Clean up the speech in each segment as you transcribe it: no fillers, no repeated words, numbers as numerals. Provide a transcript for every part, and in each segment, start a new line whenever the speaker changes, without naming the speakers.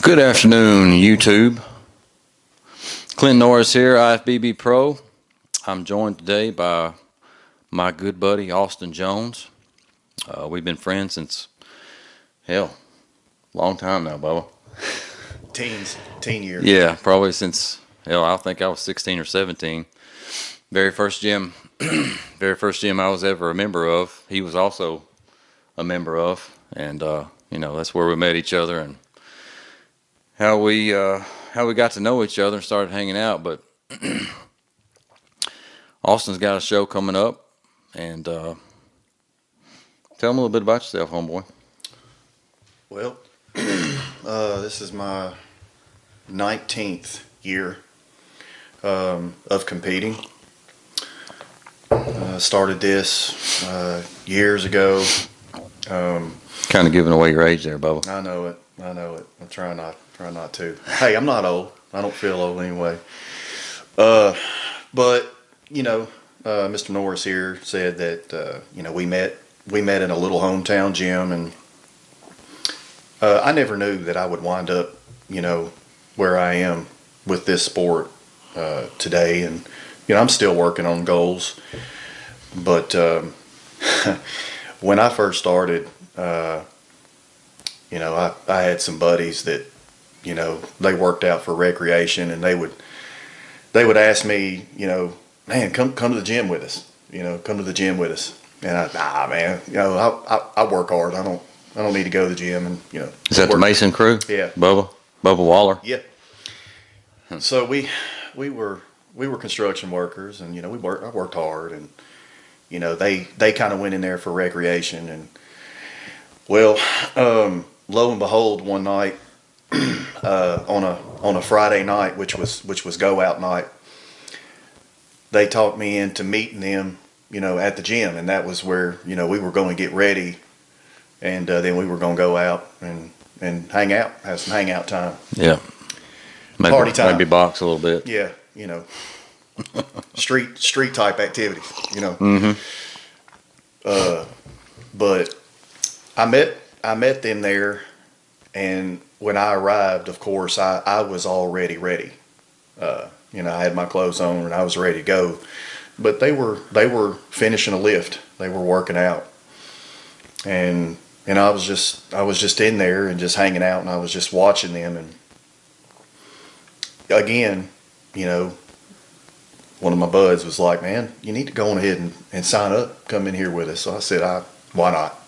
Good afternoon, YouTube. Clint Norris here, IFBB Pro. I'm joined today by my good buddy, Austin Jones. We've been friends since, long time now, Bubba.
Teen years.
Yeah, probably since, I think I was 16 or 17. Very first gym I was ever a member of, he was also a member of. And, that's where we met each other and how we got to know each other and started hanging out. But Austin's got a show coming up, and tell him a little bit about yourself, homeboy.
Well, this is my 19th year of competing. Started this years ago.
Kind of giving away your age there, Bubba.
I know it. I'm trying not to. Hey, I'm not old. I don't feel old anyway. But Mr. Norris here said that we met in a little hometown gym, and I never knew that I would wind up where I am with this sport today, and I'm still working on goals. But when I first started, I had some buddies that they worked out for recreation, and they would ask me, man, come to the gym with us, come to the gym with us. And I work hard. I don't need to go to the gym. And
Is that the Mason crew?
Yeah.
Bubba Waller.
Yeah. So we were construction workers, and I worked hard, and they kind of went in there for recreation. And well, lo and behold, one night on a Friday night, which was go out night, they talked me into meeting them at the gym, and that was where we were going to get ready, and then we were going to go out and hang out, have some hangout time.
Yeah.
Party time.
Maybe box a little bit.
Yeah, street type activities.
Mm-hmm.
But I met them there, and when I arrived, of course, I was already ready. I had my clothes on and I was ready to go. But they were finishing a lift. They were working out, and I was just in there and just hanging out, and I was just watching them. And again, one of my buds was like, "Man, you need to go on ahead and sign up, come in here with us." So I said, "Why not?"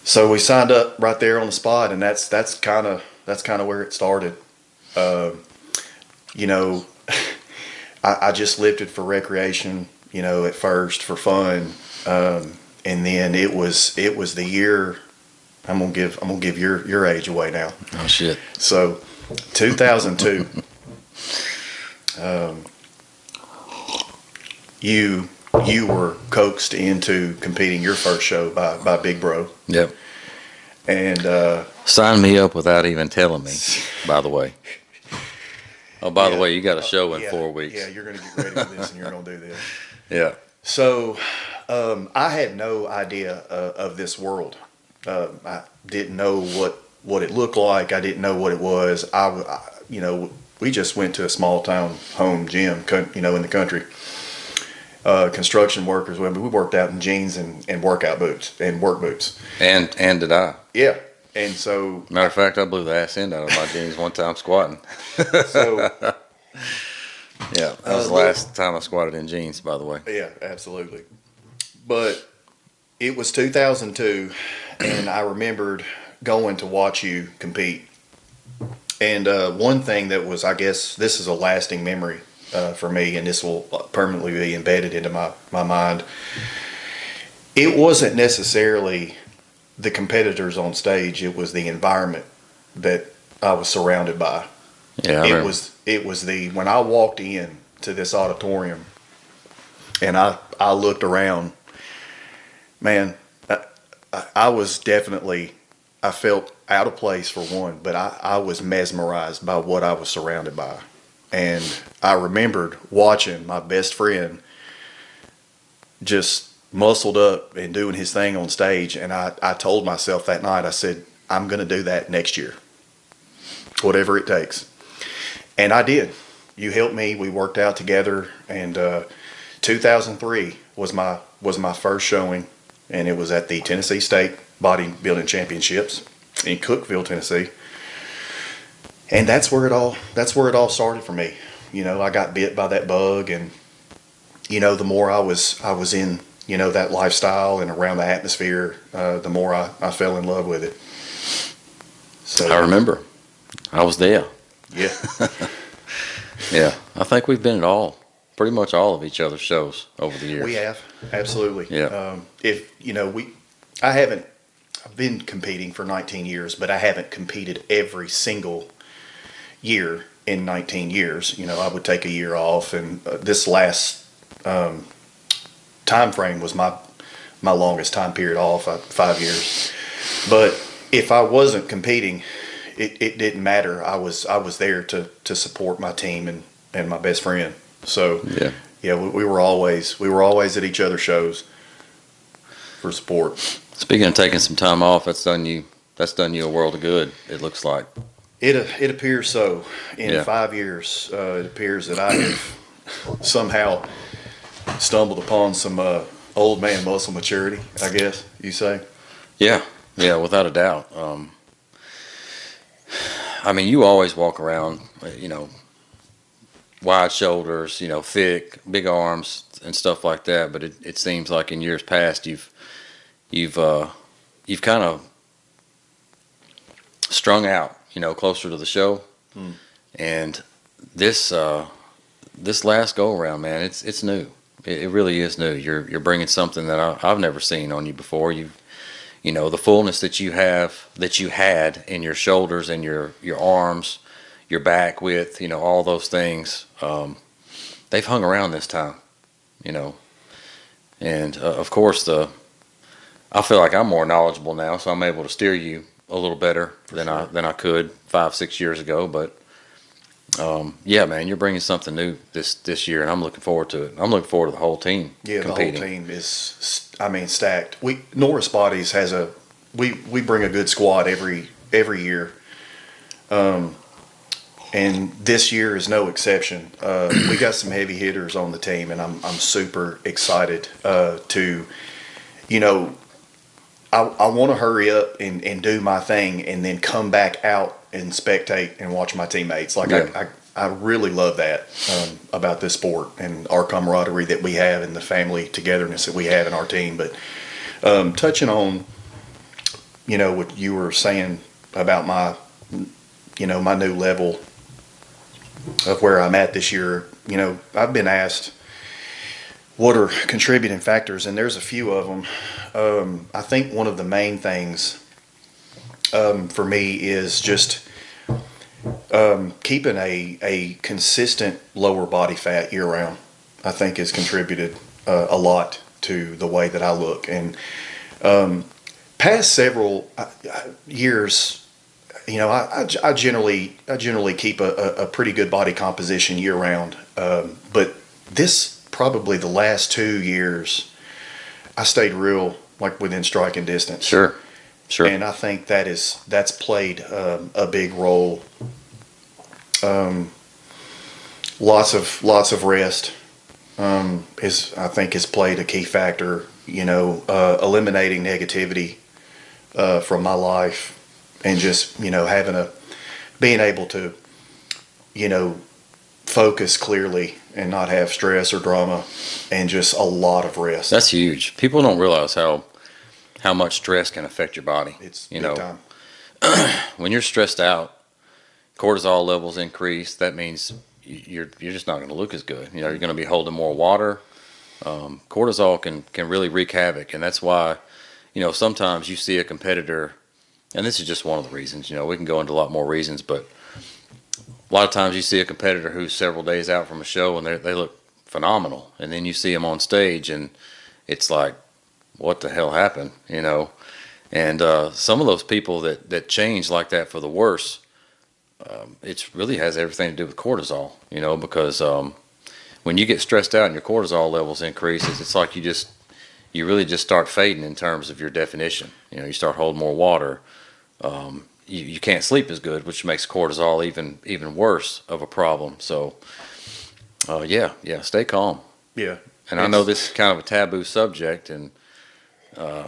So we signed up right there on the spot, and that's kind of where it started. I just lifted for recreation, at first for fun, and then it was the year. I'm gonna give your age away now.
Oh shit!
So, 2002. You were coaxed into competing your first show by Big Bro.
Yep.
And
signed me up without even telling me, by the way. Oh, by the way, you got a show in 4 weeks.
Yeah, you're going to get ready for this, and you're going to do this.
Yeah.
So I had no idea of this world. I didn't know what it looked like. I didn't know what it was. We just went to a small town home gym, in the country. Construction workers. We worked out in jeans and workout boots and work boots.
And did I?
Yeah. And so,
matter of fact, I blew the ass end out of my jeans one time squatting.
So,
yeah, that was the last time I squatted in jeans, by the way.
Yeah, absolutely. But it was 2002, and I remembered going to watch you compete. And one thing that was, I guess, this is a lasting memory for me, and this will permanently be embedded into my mind. It wasn't necessarily the competitors on stage; it was the environment that I was surrounded by.
Yeah,
it was when I walked in to this auditorium, and I looked around. Man, I was definitely, I felt out of place for one, but I was mesmerized by what I was surrounded by. And I remembered watching my best friend just muscled up and doing his thing on stage. And I told myself that night, I said, I'm going to do that next year. whatever it takes. And I did. You helped me. We worked out together, and 2003 was my first showing, and it was at the Tennessee State Bodybuilding Championships in Cookeville, Tennessee. And that's where it all started for me. I got bit by that bug, and the more I was in that lifestyle and around the atmosphere, the more I fell in love with it. So
I remember. I was there.
Yeah.
Yeah. I think we've been at pretty much all of each other's shows over the years.
We have, absolutely.
Yeah.
I've been competing for 19 years, but I haven't competed every single year in 19 years. I would take a year off, and this last time frame was my longest time period off, 5 years. But if I wasn't competing, it didn't matter. I was there to support my team and my best friend. So yeah, we were always at each other's shows for support.
Speaking of taking some time off, that's done you a world of good, it looks like.
It appears so. In 5 years, it appears that I have somehow stumbled upon some old man muscle maturity, I guess you say.
Yeah, without a doubt. You always walk around, wide shoulders, thick, big arms and stuff like that. But it seems like in years past you've kind of strung out, closer to the show. And this last go around, man, it's new. It really is new. You're bringing something that I've never seen on you before. The fullness that you had in your shoulders and your arms, your back width, all those things, they've hung around this time, and of course I feel like I'm more knowledgeable now, so I'm able to steer you a little better than I could 5-6 years ago. But yeah, man, you're bringing something new this year, and I'm looking forward to it. I'm looking forward to the whole team.
Yeah,
competing.
The whole team is, stacked. Norris Bodies has we bring a good squad every year, and this year is no exception. We got some heavy hitters on the team, and I'm super excited to, I want to hurry up and do my thing, and then come back out and spectate and watch my teammates. I really love that about this sport and our camaraderie that we have and the family togetherness that we have in our team. But touching on, what you were saying about my new level of where I'm at this year, I've been asked what are contributing factors, and there's a few of them. I think one of the main things for me is just keeping a consistent lower body fat year round. I think has contributed a lot to the way that I look. And past several years, I generally keep a pretty good body composition year round. But this probably the last 2 years, I stayed real within striking distance.
Sure.
And I think that's played a big role. Lots of rest has played a key factor. Eliminating negativity from my life, and just being able to focus clearly and not have stress or drama, and just a lot of rest.
That's huge. People don't realize how much stress can affect your body.
It's big time.
When you're stressed out, cortisol levels increase. That means you're just not going to look as good. You're going to be holding more water. Cortisol can really wreak havoc, and that's why sometimes you see a competitor, and this is just one of the reasons. We can go into a lot more reasons, but a lot of times you see a competitor who's several days out from a show and they look phenomenal, and then you see them on stage and it's like, what the hell happened? And some of those people that change like that for the worse, it really has everything to do with cortisol, because when you get stressed out and your cortisol levels increases, it's like you really just start fading in terms of your definition. You start holding more water. you can't sleep as good, which makes cortisol even worse of a problem. So, yeah, stay calm.
Yeah.
And I know this is kind of a taboo subject, and I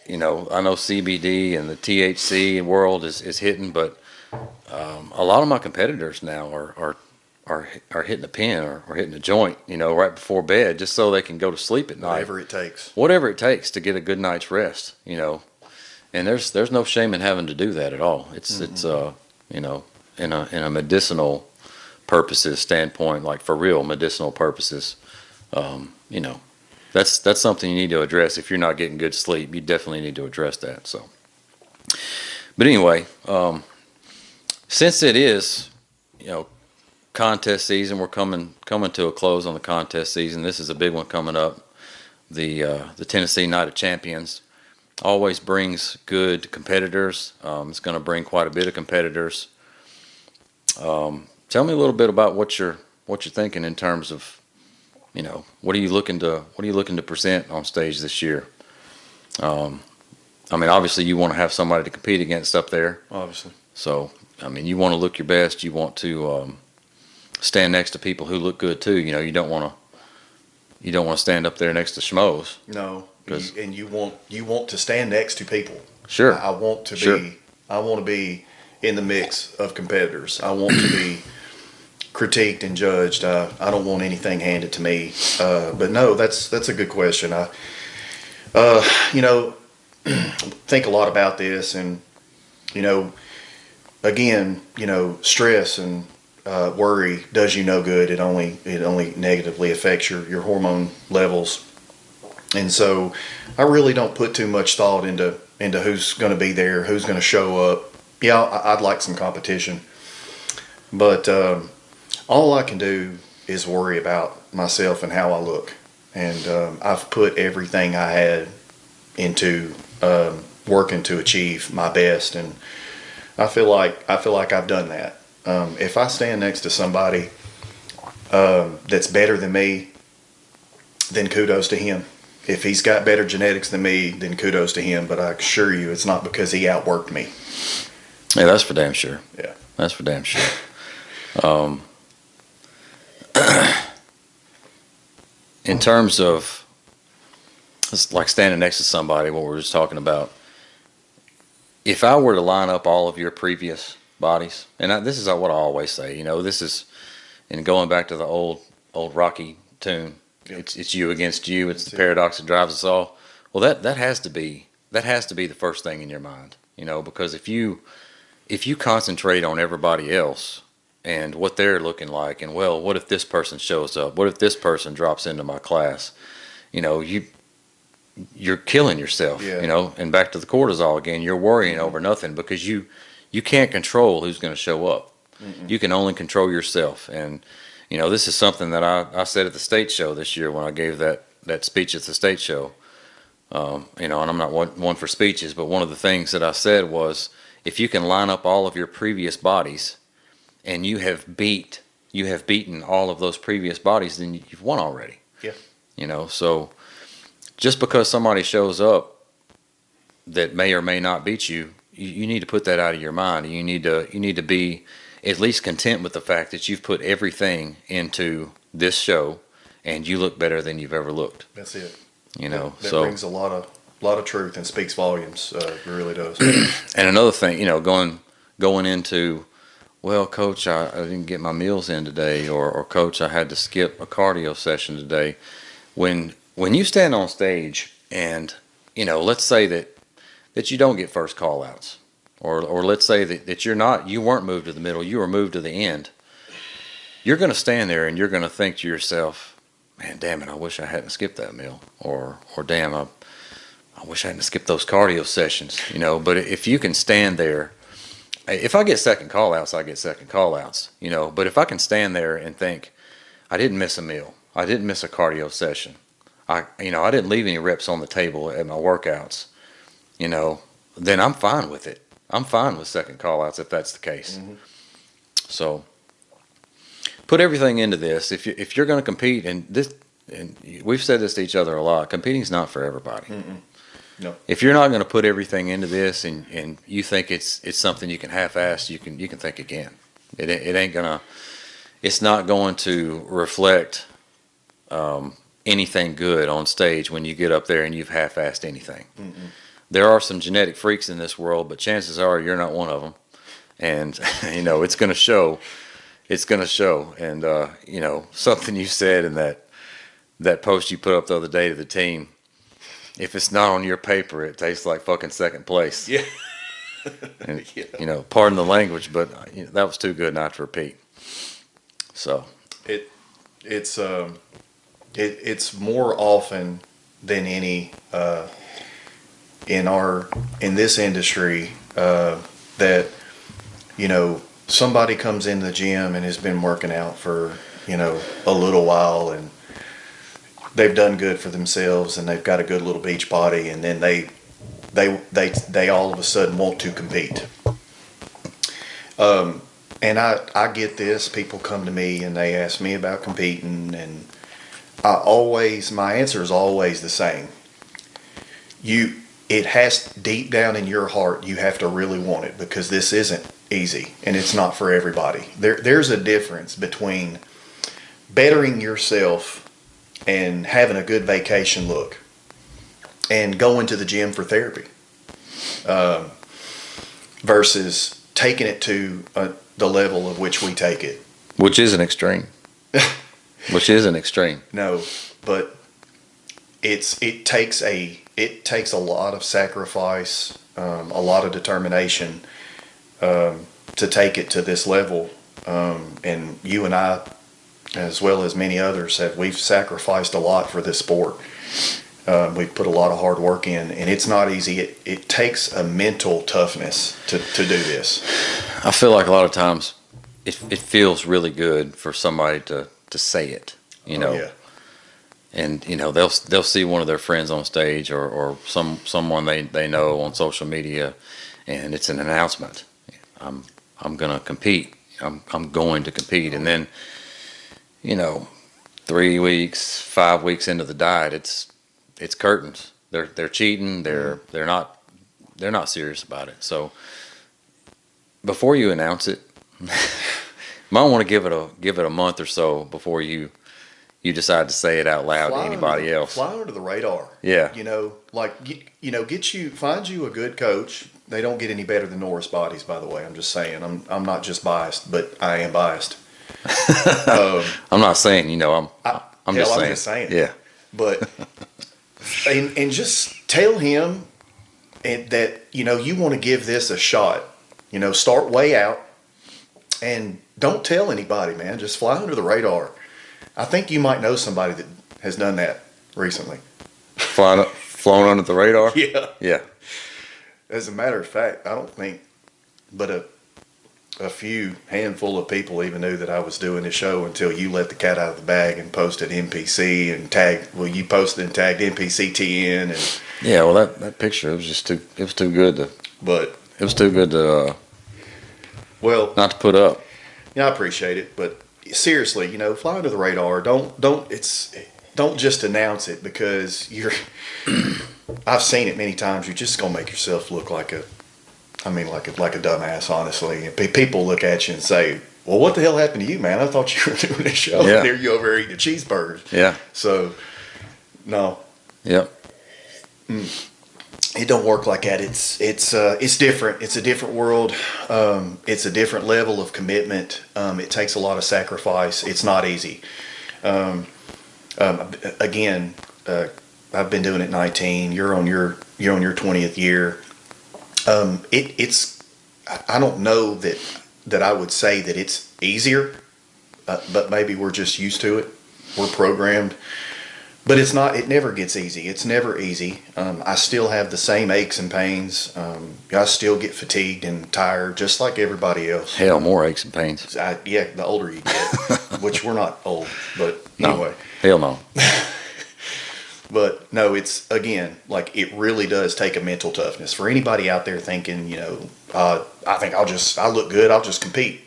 know CBD and the THC world is hitting, but a lot of my competitors now are hitting a pin or hitting a joint, right before bed, just so they can go to sleep at night.
Whatever it takes.
Whatever it takes to get a good night's rest. And there's no shame in having to do that at all. It's in a medicinal purposes standpoint, like for real medicinal purposes, um, you know, that's something you need to address. If you're not getting good sleep, you definitely need to address that. So, but anyway, since it is, contest season, we're coming to a close on the contest season. This is a big one coming up. The Tennessee Night of Champions always brings good competitors. It's going to bring quite a bit of competitors. Tell me a little bit about what you're thinking in terms of, what are you looking to present on stage this year? I mean, obviously you want to have somebody to compete against up there.
Obviously.
So, I mean, you want to look your best. You want to stand next to people who look good too. You don't want to stand up there next to schmoes.
No, and you want to stand next to people.
Sure.
I want to
Sure.
be in the mix of competitors. I want to be critiqued and judged. I don't want anything handed to me. But no, that's a good question. I think a lot about this, and again, stress and worry does you no good. It only negatively affects your hormone levels, and so I really don't put too much thought into who's going to be there, who's going to show up. Yeah, I'd like some competition, but all I can do is worry about myself and how I look, and I've put everything I had into working to achieve my best, and I feel like I've done that. If I stand next to somebody that's better than me, then kudos to him. If he's got better genetics than me, then kudos to him. But I assure you, it's not because he outworked me.
Yeah, that's for damn sure.
Yeah,
that's for damn sure. In terms of it's like standing next to somebody, what we were just talking about. If I were to line up all of your previous bodies, and this is what I always say, this is, and going back to the old Rocky tune, it's you against you. It's the paradox that drives us all. Well, that has to be the first thing in your mind, because if you concentrate on everybody else and what they're looking like, and well, what if this person shows up? What if this person drops into my class? You're killing yourself, and back to the cortisol again, you're worrying over nothing because you can't control who's going to show up. Mm-mm. You can only control yourself. And, this is something that I said at the state show this year when I gave that speech at the state show. And I'm not one for speeches, but one of the things that I said was, if you can line up all of your previous bodies and you have beaten all of those previous bodies, then you've won already.
Yeah.
So just because somebody shows up that may or may not beat you, you need to put that out of your mind. You need to be at least content with the fact that you've put everything into this show, and you look better than you've ever looked.
That's it. That
so
brings a lot of truth and speaks volumes. It really does.
And another thing, going into, well, coach, I didn't get my meals in today, or coach, I had to skip a cardio session today. When you stand on stage and, let's say that you don't get first call outs, or let's say that you weren't moved to the middle, you were moved to the end, you're going to stand there and you're going to think to yourself, man, damn it, I wish I hadn't skipped that meal, or damn, I wish I hadn't skipped those cardio sessions, But if you can stand there, if I get second call outs, I get second call outs, But if I can stand there and think, I didn't miss a meal, I didn't miss a cardio session, I didn't leave any reps on the table at my workouts, then I'm fine with it. I'm fine with second call outs if that's the case. Mm-hmm. So put everything into this. If you're going to compete, and we've said this to each other a lot, competing's not for everybody.
No.
If you're not going to put everything into this, and you think it's something you can half-ass, you can think again. It ain't gonna. It's not going to reflect anything good on stage when you get up there and you've half-assed anything.
Mm-mm.
There are some genetic freaks in this world, but chances are you're not one of them. And it's going to show. It's going to show. And something you said in that post you put up the other day to the team. If it's not on your paper, it tastes like fucking second place.
Yeah.
And,
Yeah.
pardon the language, but that was too good not to repeat. So
it's more often than any in this industry that somebody comes in the gym and has been working out for a little while, and they've done good for themselves and they've got a good little beach body, and then they all of a sudden want to compete. And I get this. People come to me and they ask me about competing, and my answer is always the same. It has deep down in your heart, you have to really want it, because this isn't easy and it's not for everybody. There's a difference between bettering yourself and having a good vacation look and going to the gym for therapy versus taking it to the level of which we take it.
which is an extreme. Which is an extreme.
No, but it takes a lot of sacrifice, a lot of determination to take it to this level. And you and I, as well as many others, we've sacrificed a lot for this sport. We've put a lot of hard work in, and it's not easy. It takes a mental toughness to do this.
I feel like a lot of times it feels really good for somebody to say it,
Oh, yeah.
and they'll see one of their friends on stage or someone they know on social media, and it's an announcement. I'm gonna compete. I'm going to compete, and then 3 weeks, 5 weeks into the diet, it's curtains. They're cheating. They're not serious about it. So before you announce it, you might want to give it a month or so before you decide to say it out loud to anybody else.
Fly under the radar.
Yeah.
Find you a good coach. They don't get any better than Norris bodies, by the way. I'm just saying. I'm not just biased, but I am biased.
I'm not saying, I'm just saying. Yeah.
But and just tell him that you want to give this a shot. Start way out and don't tell anybody, man. Just fly under the radar. I think you might know somebody that has done that recently.
Flown under the radar?
Yeah.
Yeah.
As a matter of fact, I don't think but a few handful of people even knew that I was doing the show until you let the cat out of the bag and posted NPC and you posted and tagged NPCTN and
yeah. Well, that picture, it was too good to
well,
not to put up.
Yeah, I appreciate it, but seriously, fly under the radar. Don't just announce it because I've seen it many times. You're just gonna make yourself look like a dumbass, honestly. And people look at you and say, "Well, what the hell happened to you, man? I thought you were doing this show,
Yeah.
and there you over eating a cheeseburger."
Yeah.
So, no.
Yep.
It don't work like that. It's different. It's a different world. It's a different level of commitment. It takes a lot of sacrifice. It's not easy. Again, I've been doing it 19. You're on your 20th year. I don't know that I would say that it's easier, but maybe we're just used to it. We're programmed. But it's not. It never gets easy. It's never easy. I still have the same aches and pains. I still get fatigued and tired, just like everybody else.
Hell, more aches and pains.
The older you get, which we're not old, but anyway.
No. Hell no.
But no, it's again like it really does take a mental toughness for anybody out there thinking, I think I look good. I'll just compete.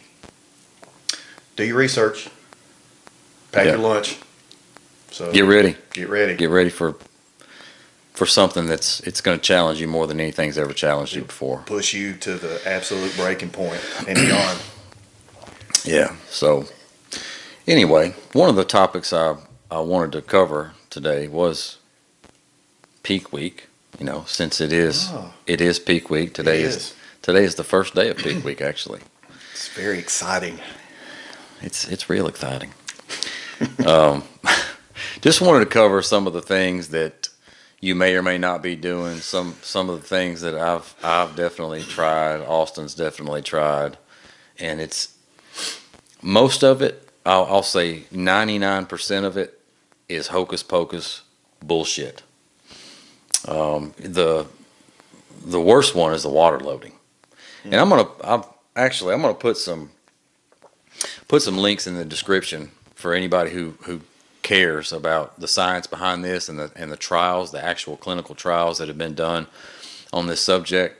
Do your research. Pack your lunch. So
Get ready.
Get ready.
Get ready for for something it's going to challenge you more than anything's ever challenged you before.
Push you to the absolute breaking point and beyond.
Yeah. So anyway, one of the topics I wanted to cover today was peak week. You know, since it is peak week. Today is the first day of peak week. Actually,
It's very exciting.
it's real exciting. Um, just wanted to cover some of the things that you may or may not be doing. Some of the things that I've definitely tried. Austin's definitely tried, and it's most of it. I'll say 99% of it is hocus pocus bullshit. The worst one is the water loading, and I'm gonna put some links in the description for anybody who cares about the science behind this and the trials, the actual clinical trials that have been done on this subject.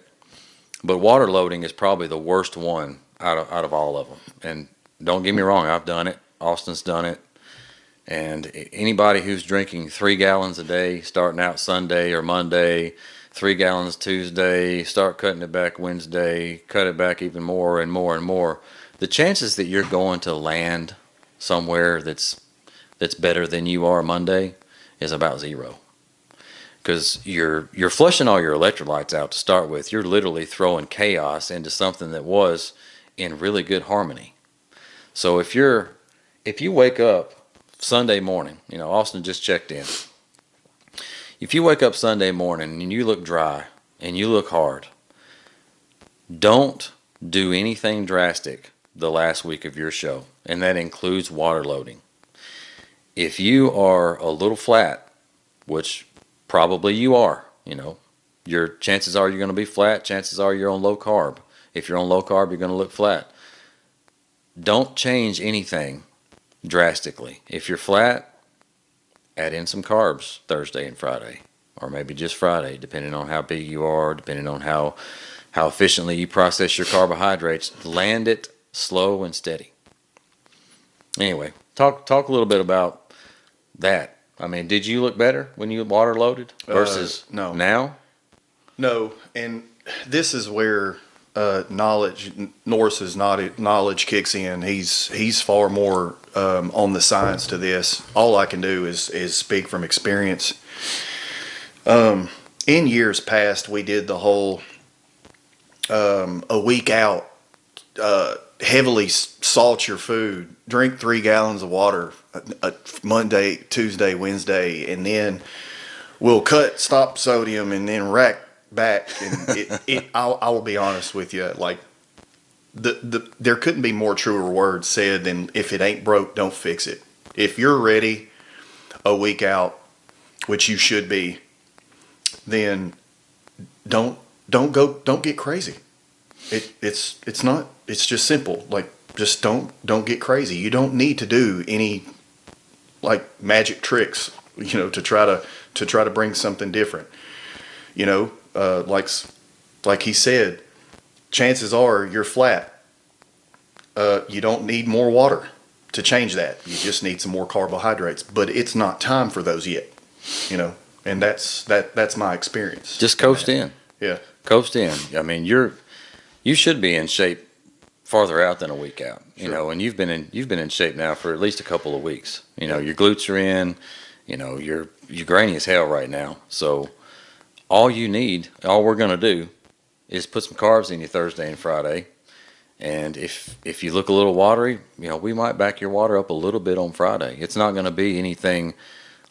But water loading is probably the worst one out of all of them. And don't get me wrong, I've done it. Austin's done it. And anybody who's drinking 3 gallons a day, starting out Sunday or Monday, 3 gallons Tuesday, start cutting it back Wednesday, cut it back even more and more and more, the chances that you're going to land somewhere that's better than you are Monday is about zero. Because you're flushing all your electrolytes out to start with. You're literally throwing chaos into something that was in really good harmony. So if you wake up Sunday morning, you know, Austin just checked in. If you wake up Sunday morning and you look dry and you look hard, don't do anything drastic the last week of your show, and that includes water loading. If you are a little flat, which probably you are, you know, your chances are you're going to be flat. Chances are you're on low carb. If you're on low carb, you're going to look flat. Don't change anything drastically. If you're flat, add in some carbs Thursday and Friday, or maybe just Friday, depending on how big you are, depending on how efficiently you process your carbohydrates. Land it slow and steady. Anyway, talk a little bit about that. I mean, did you look better when you water loaded versus
No.
now?
No, and this is where Norris's knowledge kicks in. He's far more on the science to this. All I can do is speak from experience. In years past, we did the whole a week out, heavily salt your food, drink 3 gallons of water Monday, Tuesday, Wednesday, and then we'll stop sodium and then rack back. And I will be honest with you, like there couldn't be more truer words said than if it ain't broke, don't fix it. If you're ready a week out, which you should be, then don't get crazy. It's just simple. Like, just don't get crazy. You don't need to do any like magic tricks, you know, to try to bring something different. You know, like he said, chances are you're flat. You don't need more water to change that. You just need some more carbohydrates. But it's not time for those yet. You know, and that's my experience.
Just coast in.
Yeah.
Coast in. I mean, you should be in shape farther out than a week out. You
Sure.
know, and you've been in shape now for at least a couple of weeks. You know, your glutes are in. You know, you're grainy as hell right now. So all we're gonna do is put some carbs in you Thursday and Friday. And if you look a little watery, you know, we might back your water up a little bit on Friday. It's not going to be anything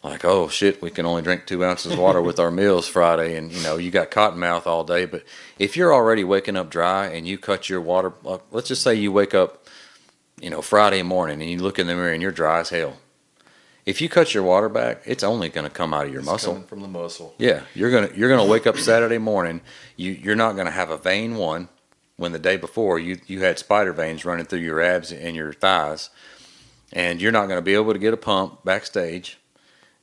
like, oh shit, we can only drink 2 ounces of water with our meals Friday, and you know, you got cotton mouth all day. But if you're already waking up dry and you cut your water, let's just say you wake up, you know, Friday morning and you look in the mirror and you're dry as hell. If you cut your water back, it's only going to come out of your muscle.
Coming from the muscle.
Yeah, you're gonna wake up Saturday morning. You're not gonna have a vein one when the day before you had spider veins running through your abs and your thighs, and you're not gonna be able to get a pump backstage.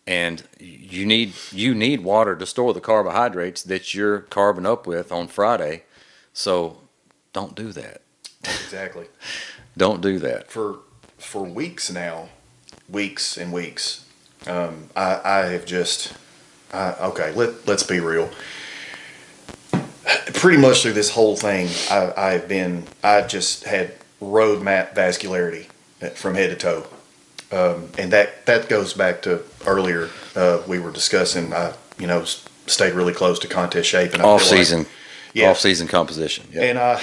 And you need water to store the carbohydrates that you're carbing up with on Friday. So don't do that.
Exactly.
Don't do that.
For weeks now, weeks and weeks, I have just Okay, let's be real. Pretty much through this whole thing, I've just had roadmap vascularity from head to toe. And that goes back to earlier, we were discussing, stayed really close to contest shape. And I
Off
feel like,
season,
yeah,
off season composition. Yeah.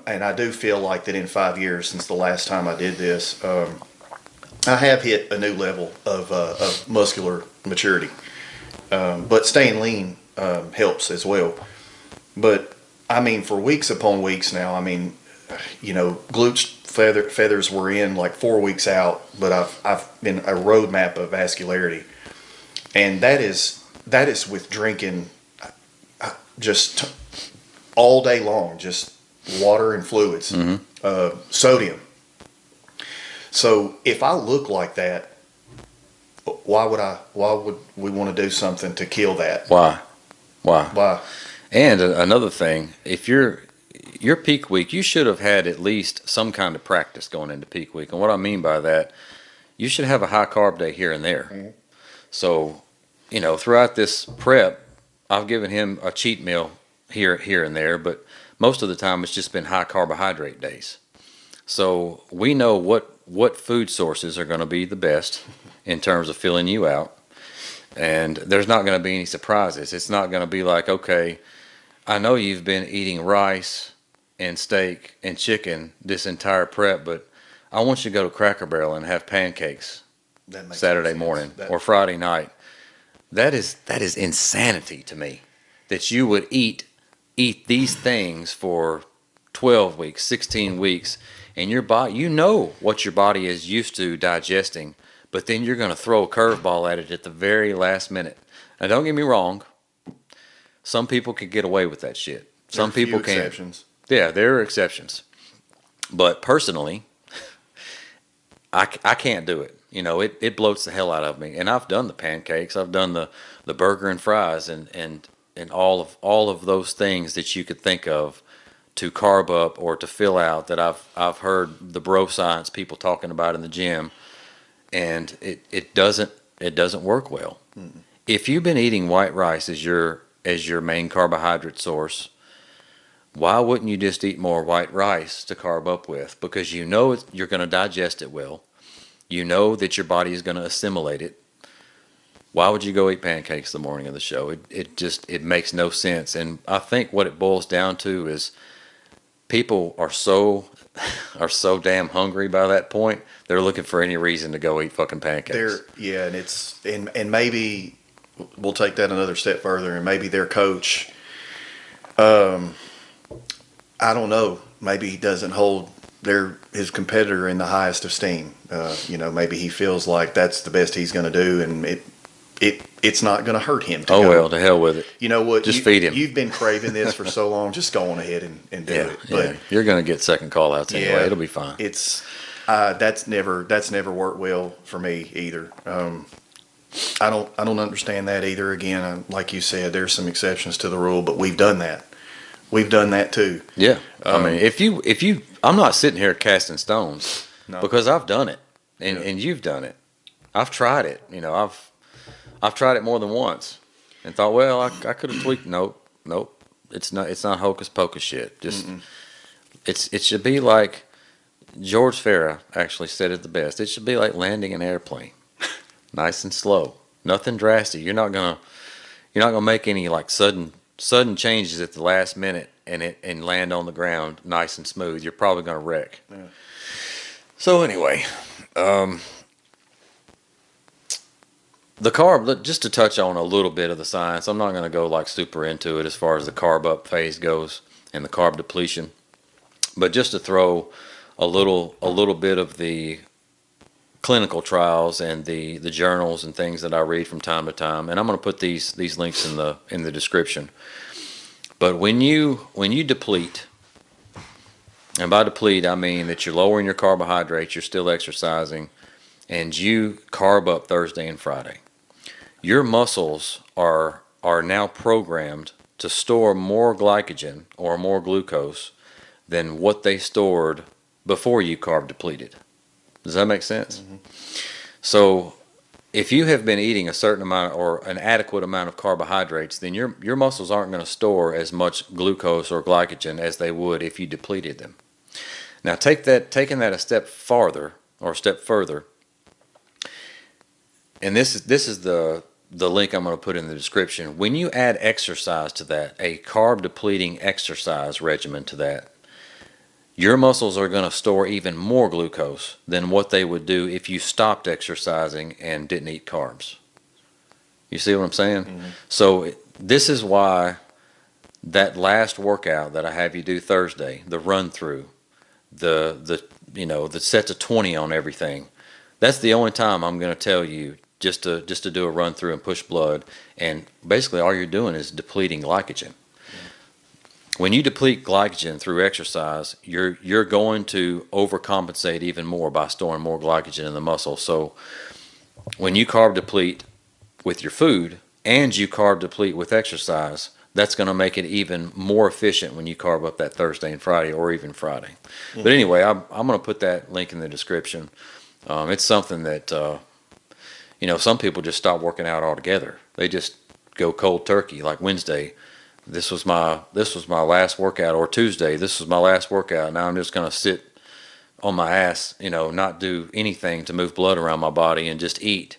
and I do feel like that in 5 years since the last time I did this, I have hit a new level of muscular maturity. But staying lean helps as well. But I mean, for weeks upon weeks now, I mean, glutes feathers were in like 4 weeks out, but I've been a roadmap of vascularity, and that is with drinking just all day long, just water and fluids, sodium. So if I look like that, why would we want to do something to kill that?
Why? Why?
Why?
And another thing, if your peak week, you should have had at least some kind of practice going into peak week. And what I mean by that, you should have a high carb day here and there.
Mm-hmm.
So, throughout this prep, I've given him a cheat meal here and there, but most of the time it's just been high carbohydrate days. So we know what food sources are going to be the best in terms of filling you out. And there's not going to be any surprises. It's not going to be like, okay, I know you've been eating rice and steak and chicken this entire prep, but I want you to go to Cracker Barrel and have pancakes
That makes
Saturday
sense.
morning
That-
or Friday night. That is insanity to me, that you would eat these things for 12 weeks, 16 weeks, and your body, what your body is used to digesting, but then you're going to throw a curveball at it at the very last minute. Now, don't get me wrong. Some people can get away with that shit. Some
there are a few
people can't.
exceptions.
Yeah, there are exceptions. But personally, I can't do it. It bloats the hell out of me. And I've done the pancakes. I've done the burger and fries and all of those things that you could think of to carb up or to fill out, that I've heard the bro science people talking about in the gym, and it doesn't work well.
Mm-mm.
If you've been eating white rice as your main carbohydrate source, why wouldn't you just eat more white rice to carb up with? Because you're going to digest it well. You know that your body is going to assimilate it. Why would you go eat pancakes the morning of the show? It makes no sense. And I think what it boils down to is people are so damn hungry by that point. They're looking for any reason to go eat fucking pancakes.
And maybe we'll take that another step further, and maybe their coach, I don't know, maybe he doesn't hold his competitor in the highest esteem. Maybe he feels like that's the best he's going to do, and it's not going to hurt him.
Well, to hell with it.
You know what?
Just feed him.
You've been craving this for so long. Just go on ahead and do it.
But you're going to get second call outs anyway. It'll be fine.
It's that's never worked well for me either. I don't understand that either. Again, like you said, there's some exceptions to the rule, but we've done that. We've done that too.
Yeah. I mean, if you, I'm not sitting here casting stones,
No.
because I've done it, and you've done it. I've tried it. I've tried it more than once, and thought, well, I could have tweaked. Nope. It's not hocus pocus shit. Just it should be like George Farah actually said it the best. It should be like landing an airplane, nice and slow, nothing drastic. You're not gonna make any like sudden changes at the last minute and land on the ground nice and smooth. You're probably gonna wreck.
Yeah.
So anyway, the carb, just to touch on a little bit of the science, I'm not going to go like super into it as far as the carb up phase goes and the carb depletion, but just to throw a little bit of the clinical trials and the journals and things that I read from time to time, and I'm going to put these links in the description. But when you deplete, and by deplete I mean that you're lowering your carbohydrates, you're still exercising, and you carb up Thursday and Friday, your muscles are now programmed to store more glycogen or more glucose than what they stored before you carb depleted. Does that make sense? Mm-hmm. So if you have been eating a certain amount or an adequate amount of carbohydrates, then your muscles aren't going to store as much glucose or glycogen as they would if you depleted them. Now taking that a step farther or a step further, and this is the link I'm going to put in the description. When you add exercise to that, a carb depleting exercise regimen to that, your muscles are going to store even more glucose than what they would do if you stopped exercising and didn't eat carbs. You see what I'm saying?
Mm-hmm.
So this is why that last workout that I have you do Thursday, the run through, the the set to 20 on everything. That's the only time I'm going to tell you just to do a run through and push blood, and basically all you're doing is depleting glycogen. When you deplete glycogen through exercise, you're going to overcompensate even more by storing more glycogen in the muscle. So when you carb deplete with your food and you carb deplete with exercise, that's going to make it even more efficient when you carb up that Thursday and Friday, or even Friday. Mm-hmm. But anyway, I'm going to put that link in the description. It's something that some people just stop working out altogether. They just go cold turkey. Like Wednesday, this was my last workout, or Tuesday, this was my last workout. Now I'm just going to sit on my ass, not do anything to move blood around my body and just eat.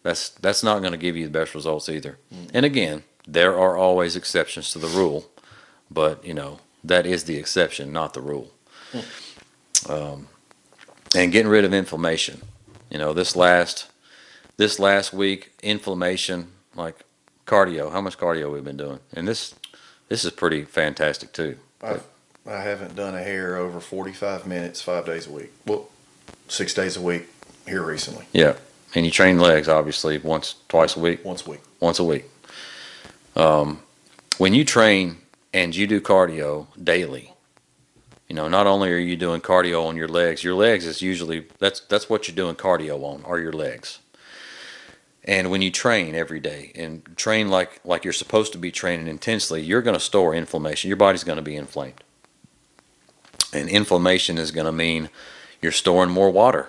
That's not going to give you the best results either. Mm-hmm. And again, there are always exceptions to the rule, but that is the exception, not the rule. And getting rid of inflammation. This last week, inflammation, like cardio. How much cardio we've been doing, and this is pretty fantastic too.
I haven't done a hair over 45 minutes 5 days a week. Well, 6 days a week here recently.
Yeah, and you train legs obviously twice a week.
Once a week.
Once a week. When you train and you do cardio daily, not only are you doing cardio on your legs is usually that's what you're doing cardio on, are your legs. And when you train every day and train like you're supposed to be training intensely, you're going to store inflammation. Your body's going to be inflamed. And inflammation is going to mean you're storing more water.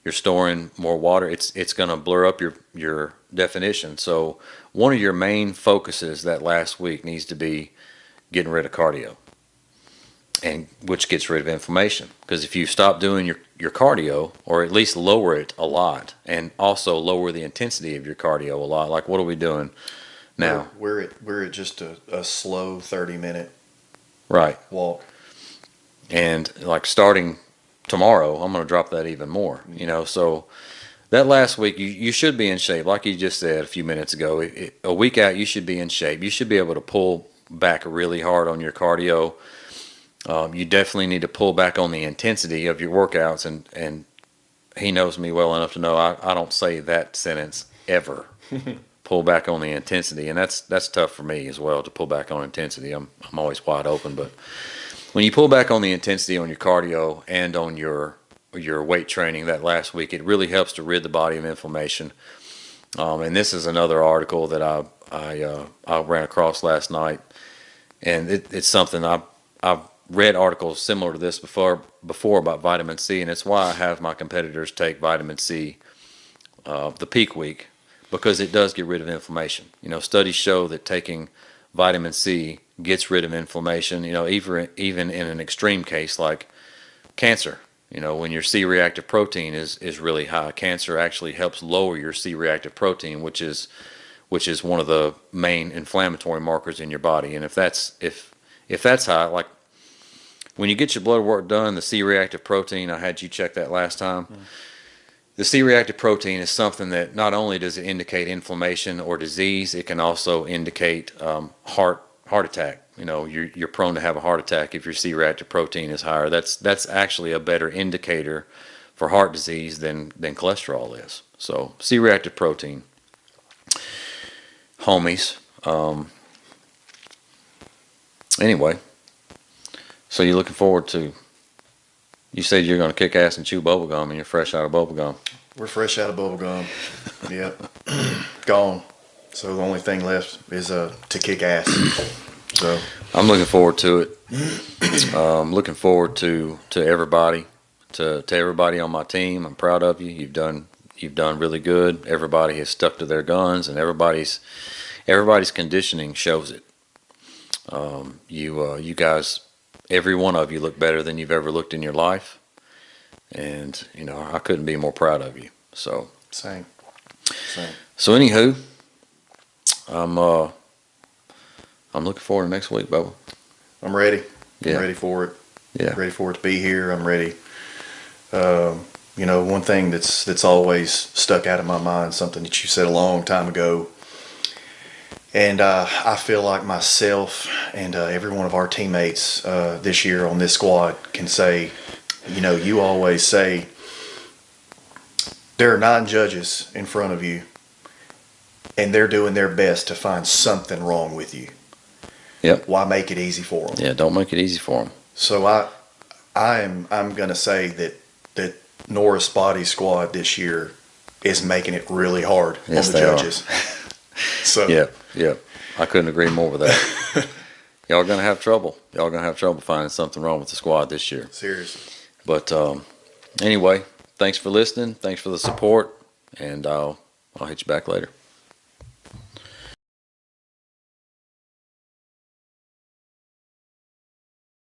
You're storing more water. It's going to blur up your definition. So one of your main focuses that last week needs to be getting rid of cardio, and which gets rid of inflammation. Because if you stop doing your cardio, or at least lower it a lot, and also lower the intensity of your cardio a lot, like what are we doing now?
We're at just a slow 30-minute
right
walk.
And like starting tomorrow, I'm going to drop that even more. So that last week, you should be in shape. Like you just said a few minutes ago, a week out, you should be in shape. You should be able to pull back really hard on your cardio. You definitely need to pull back on the intensity of your workouts, and he knows me well enough to know I don't say that sentence ever. Pull back on the intensity, and that's tough for me as well, to pull back on intensity. I'm always wide open, but when you pull back on the intensity on your cardio and on your weight training that last week, it really helps to rid the body of inflammation. And this is another article that I ran across last night, and it's something I've read articles similar to this before about vitamin C, and it's why I have my competitors take vitamin C the peak week, because it does get rid of inflammation. Studies show that taking vitamin C gets rid of inflammation. Even in an extreme case like cancer. When your C-reactive protein is really high, cancer actually helps lower your C-reactive protein, which is one of the main inflammatory markers in your body. And if that's high, like when you get your blood work done, the C-reactive protein, I had you check that last time. Mm. The C-reactive protein is something that not only does it indicate inflammation or disease, it can also indicate heart attack. You're prone to have a heart attack if your C-reactive protein is higher. That's actually a better indicator for heart disease than cholesterol is. So C-reactive protein, homies. Anyway, so you're looking forward to. You said you're going to kick ass and chew bubble gum, and you're fresh out of bubble gum.
We're fresh out of bubble gum. Yep, gone. So the only thing left is to kick ass. So
I'm looking forward to it. Looking forward to everybody, to everybody on my team. I'm proud of you. You've done You've done really good. Everybody has stuck to their guns, and everybody's conditioning shows it. You guys, every one of you look better than you've ever looked in your life, and I couldn't be more proud of you. So
Same.
anywho, I'm looking forward to next week, Bubba.
I'm ready.
Yeah.
I'm ready for it.
Yeah.
Ready for it to be here. I'm ready. One thing that's always stuck out in my mind, something that you said a long time ago, and I feel like myself and every one of our teammates this year on this squad can say, you always say, there are 9 judges in front of you, and they're doing their best to find something wrong with you.
Yep.
Why make it easy for them?
Yeah, don't make it easy for them.
So I'm going to say that Norris Body Squad this year is making it really hard on the judges. So
yeah, I couldn't agree more with that. Y'all gonna have trouble. Y'all gonna have trouble finding something wrong with the squad this year.
Seriously.
But anyway, thanks for listening. Thanks for the support, and I'll hit you back later.